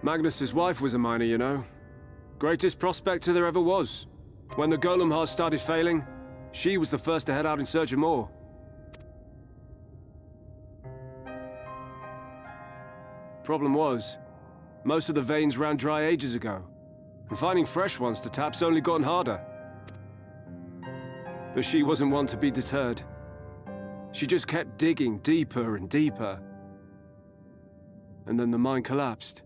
Magnus's wife was a miner, you know. Greatest prospector there ever was. When the golem hearts started failing, she was the first to head out in search of more. Problem was, most of the veins ran dry ages ago, and finding fresh ones to tap's only gotten harder. But she wasn't one to be deterred. She just kept digging deeper and deeper. And then the mine collapsed.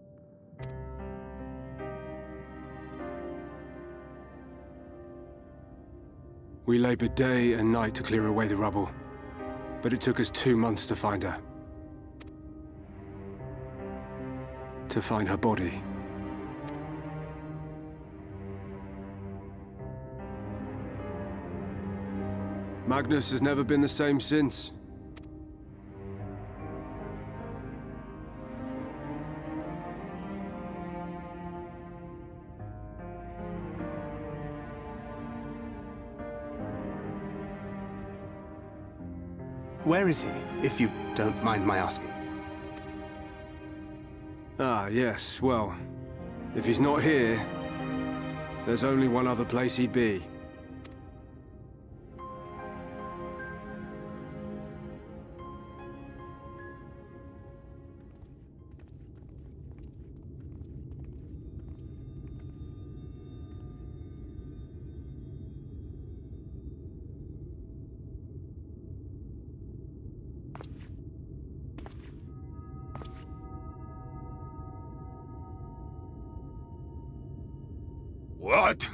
We labored day and night to clear away the rubble, but it took us 2 months to find her. To find her body. Magnus has never been the same since. Where is he, if you don't mind my asking? Ah, yes, well, if he's not here, there's only one other place he'd be. What?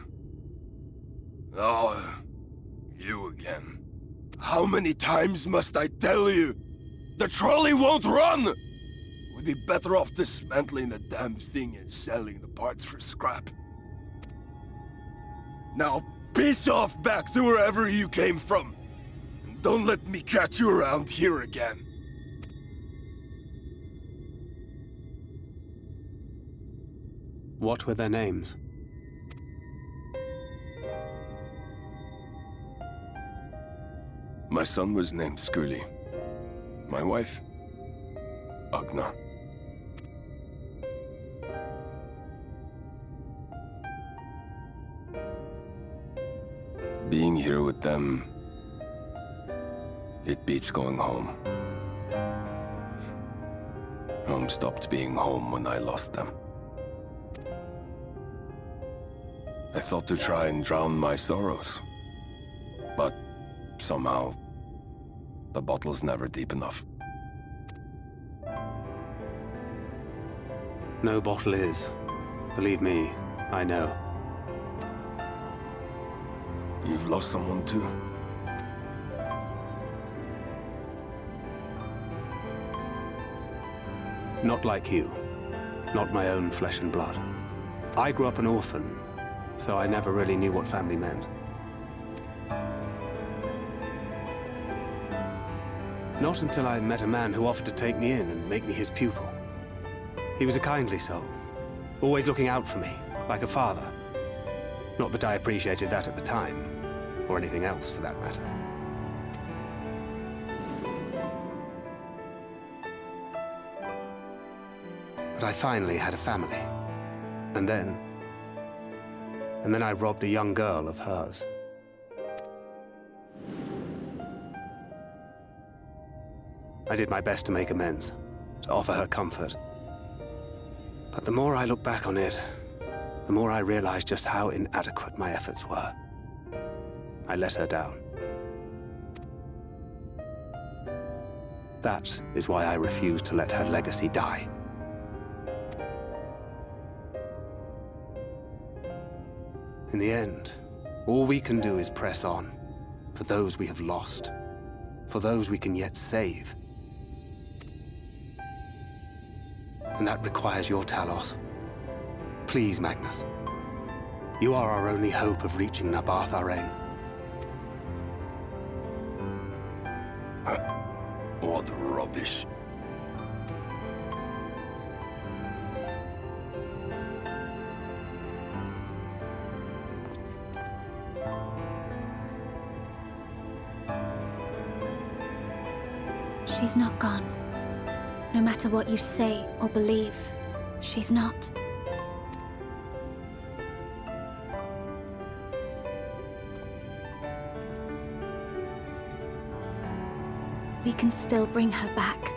Oh, you again. How many times must I tell you? The trolley won't run! We'd be better off dismantling the damn thing and selling the parts for scrap. Now, piss off back to wherever you came from. And don't let me catch you around here again. What were their names? My son was named Skuli. My wife, Agna. Being here with them, it beats going home. Home stopped being home when I lost them. I thought to try and drown my sorrows, but somehow, the bottle's never deep enough. No bottle is. Believe me, I know. You've lost someone too? Not like you. Not my own flesh and blood. I grew up an orphan, so I never really knew what family meant. Not until I met a man who offered to take me in and make me his pupil. He was a kindly soul, always looking out for me, like a father. Not that I appreciated that at the time, or anything else for that matter. But I finally had a family. And then I robbed a young girl of hers. I did my best to make amends, to offer her comfort. But the more I look back on it, the more I realize just how inadequate my efforts were. I let her down. That is why I refuse to let her legacy die. In the end, all we can do is press on, for those we have lost, for those we can yet save. And that requires your Talos. Please, Magnus. You are our only hope of reaching Nabarth Arain. What rubbish. She's not gone. No matter what you say or believe, She's not. We can still bring her back.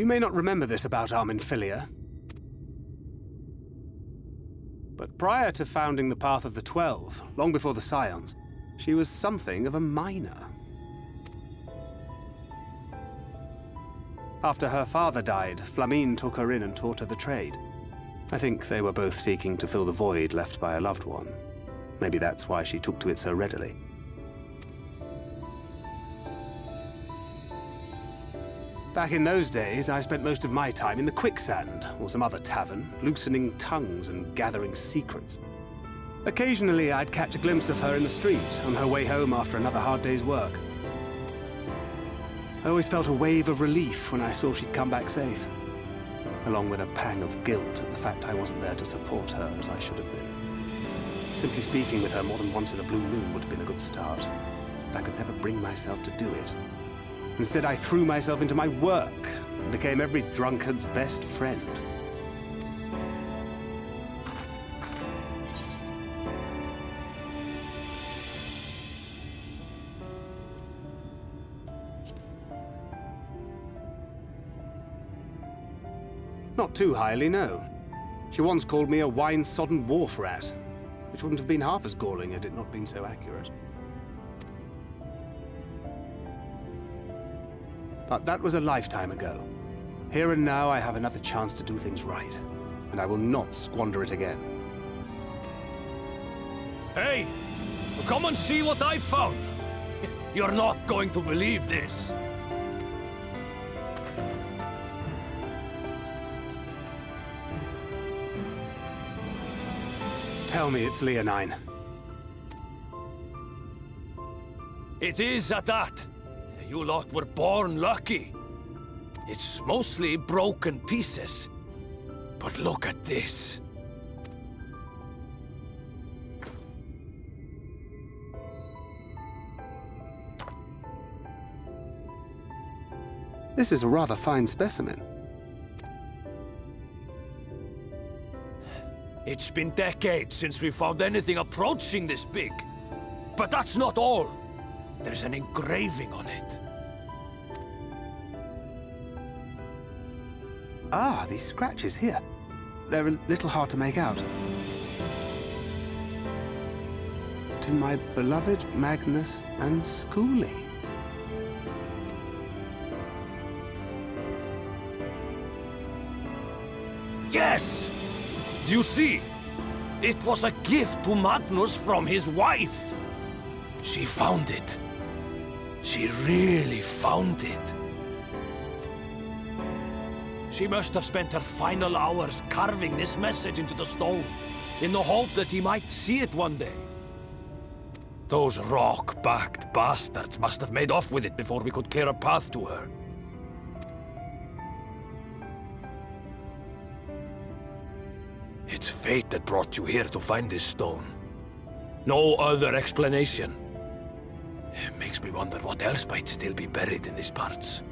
You may not remember this about Arminfilia, but prior to founding the Path of the 12, long before the Scions, she was something of a miner. After her father died, Flamine took her in and taught her the trade. I think they were both seeking to fill the void left by a loved one. Maybe that's why she took to it so readily. Back in those days, I spent most of my time in the Quicksand, or some other tavern, loosening tongues and gathering secrets. Occasionally, I'd catch a glimpse of her in the street, on her way home after another hard day's work. I always felt a wave of relief when I saw she'd come back safe, along with a pang of guilt at the fact I wasn't there to support her as I should have been. Simply speaking with her more than once in a blue moon would have been a good start, but I could never bring myself to do it. Instead, I threw myself into my work and became every drunkard's best friend. Not too highly, no. She once called me a wine-sodden wharf rat, which wouldn't have been half as galling had it not been so accurate. But that was a lifetime ago. Here and now, I have another chance to do things right, and I will not squander it again. Hey! Come and see what I found! You're not going to believe this! Tell me it's Leonine. It is at that. You lot were born lucky. It's mostly broken pieces. But look at this. This is a rather fine specimen. It's been decades since we found anything approaching this big. But that's not all. There's an engraving on it. Ah, these scratches here. They're a little hard to make out. To my beloved Magnus and Schoolie. Yes! Do you see? It was a gift to Magnus from his wife. She found it. She really found it. She must have spent her final hours carving this message into the stone, in the hope that he might see it one day. Those rock-backed bastards must have made off with it before we could clear a path to her. It's fate that brought you here to find this stone. No other explanation. It makes me wonder what else might still be buried in these parts.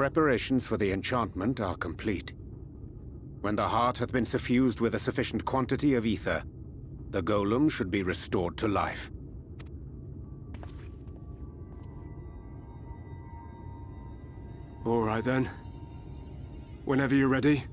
Preparations for the enchantment are complete. When the heart hath been suffused with a sufficient quantity of ether, the golem should be restored to life. All right then. Whenever you're ready.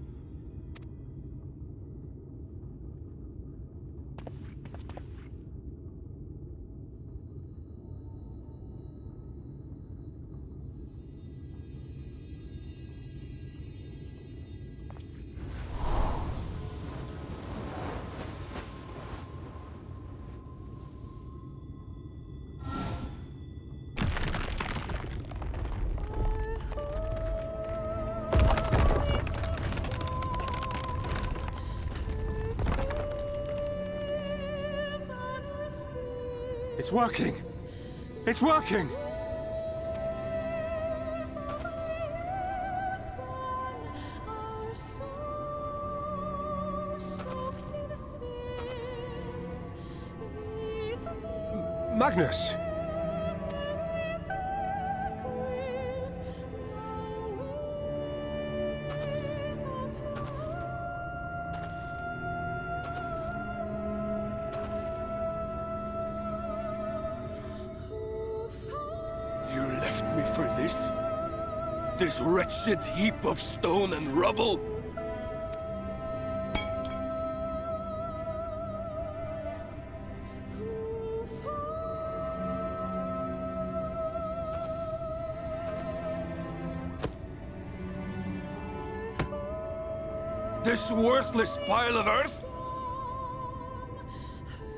It's working! It's working! Magnus! You left me for this? This wretched heap of stone and rubble? This worthless pile of earth?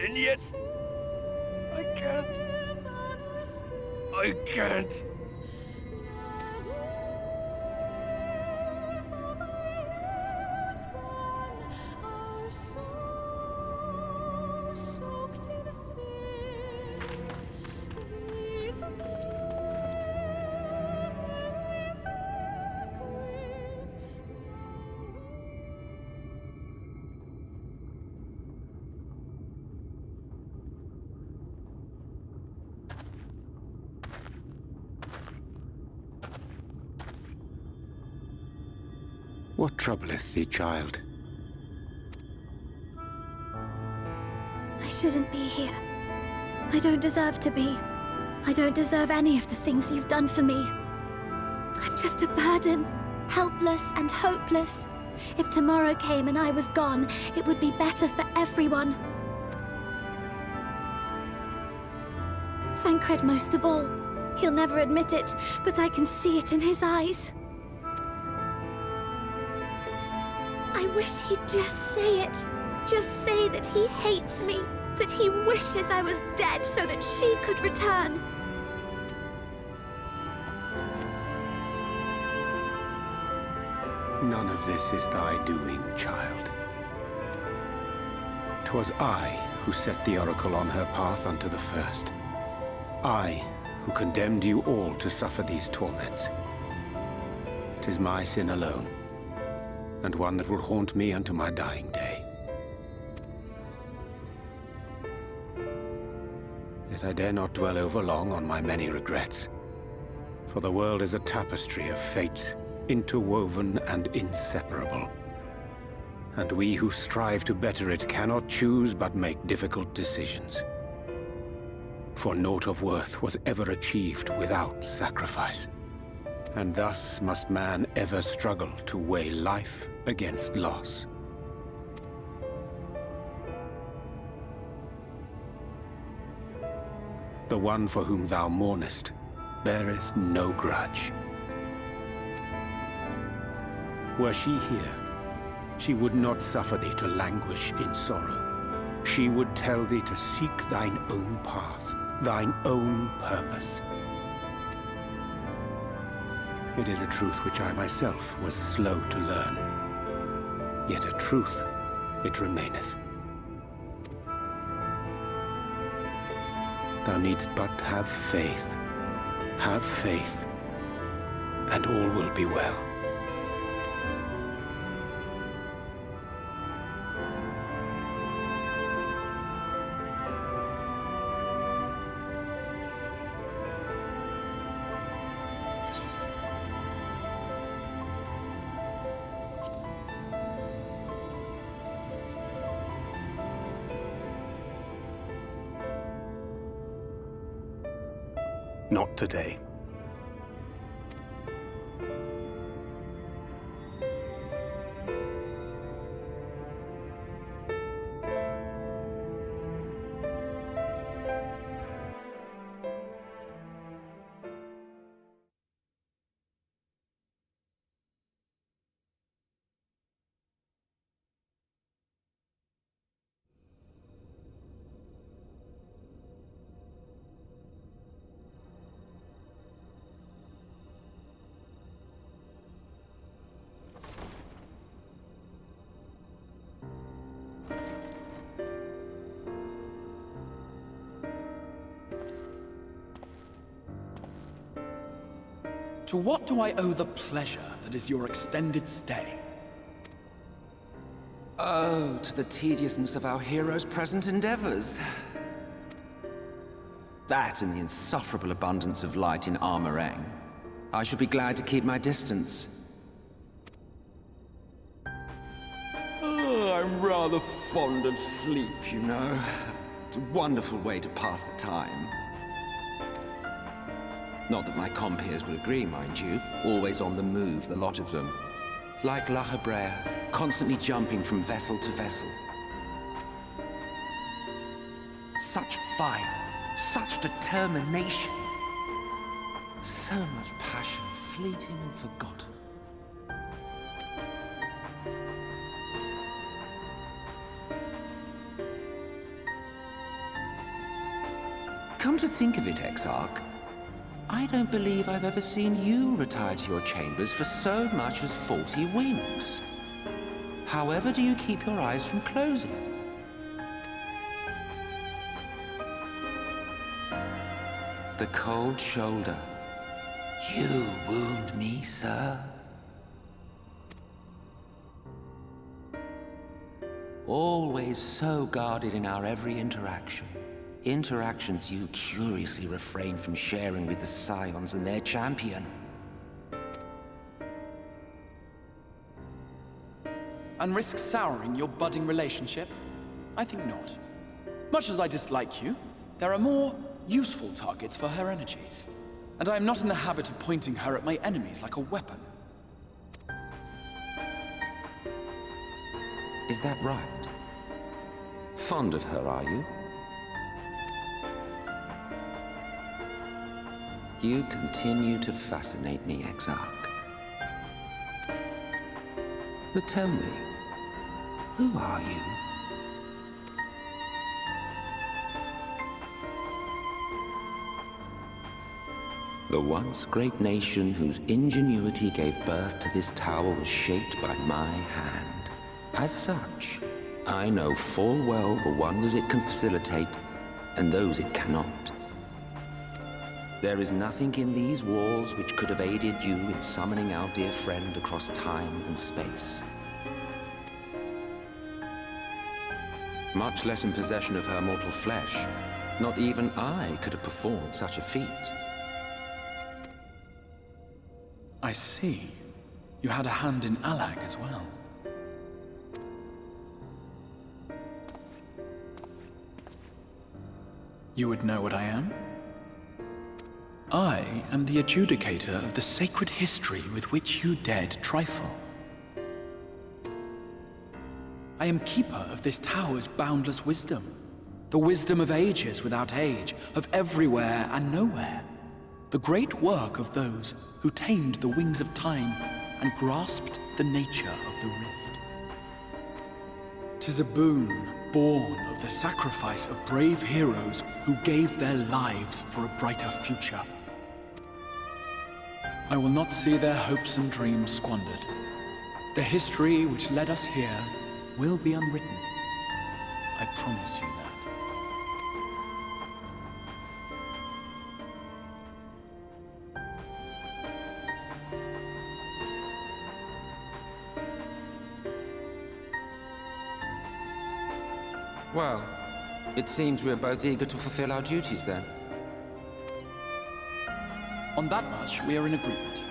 And yet, I can't. I can't. troubleth thee, child? I shouldn't be here. I don't deserve to be. I don't deserve any of the things you've done for me. I'm just a burden, helpless and hopeless. If tomorrow came and I was gone, it would be better for everyone. Thancred most of all. He'll never admit it, but I can see it in his eyes. I wish he'd just say it. Just say that he hates me, that he wishes I was dead so that she could return. None of this is thy doing, child. 'Twas I who set the Oracle on her path unto the first. I who condemned you all to suffer these torments. 'Tis my sin alone, and one that will haunt me unto my dying day. Yet I dare not dwell over long on my many regrets, for the world is a tapestry of fates, interwoven and inseparable. And we who strive to better it cannot choose but make difficult decisions. For naught of worth was ever achieved without sacrifice. And thus must man ever struggle to weigh life against loss. The one for whom thou mournest beareth no grudge. Were she here, she would not suffer thee to languish in sorrow. She would tell thee to seek thine own path, thine own purpose. It is a truth which I myself was slow to learn. Yet a truth it remaineth. Thou needst but have faith, and all will be well. Not today. To what do I owe the pleasure that is your extended stay? Oh, to the tediousness of our hero's present endeavors. That and the insufferable abundance of light in Armorang. I should be glad to keep my distance. Oh, I'm rather fond of sleep, you know. It's a wonderful way to pass the time. Not that my compeers will agree, mind you. Always on the move, the lot of them. Like La Hebrea, constantly jumping from vessel to vessel. Such fire, such determination. So much passion, fleeting and forgotten. Come to think of it, Exarch, I don't believe I've ever seen you retire to your chambers for so much as 40 winks. However do you keep your eyes from closing? The cold shoulder. You wound me, sir. Always so guarded in our every interaction. Interactions you curiously refrain from sharing with the Scions and their champion. and risk souring your budding relationship? I think not. Much as I dislike you, there are more useful targets for her energies. And I am not in the habit of pointing her at my enemies like a weapon. Is that right? Fond of her, are you? You continue to fascinate me, Exarch. But tell me, who are you? The once great nation whose ingenuity gave birth to this tower was shaped by my hand. As such, I know full well the wonders it can facilitate and those it cannot. There is nothing in these walls which could have aided you in summoning our dear friend across time and space. Much less in possession of her mortal flesh, not even I could have performed such a feat. I see. You had a hand in Alag as well. You would know what I am? I am the adjudicator of the sacred history with which you dared trifle. I am keeper of this tower's boundless wisdom. The wisdom of ages without age, of everywhere and nowhere. The great work of those who tamed the wings of time and grasped the nature of the rift. 'Tis a boon born of the sacrifice of brave heroes who gave their lives for a brighter future. I will not see their hopes and dreams squandered. The history which led us here will be unwritten. I promise you that. Well, it seems we're both eager to fulfill our duties then. On that much, we are in agreement.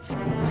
You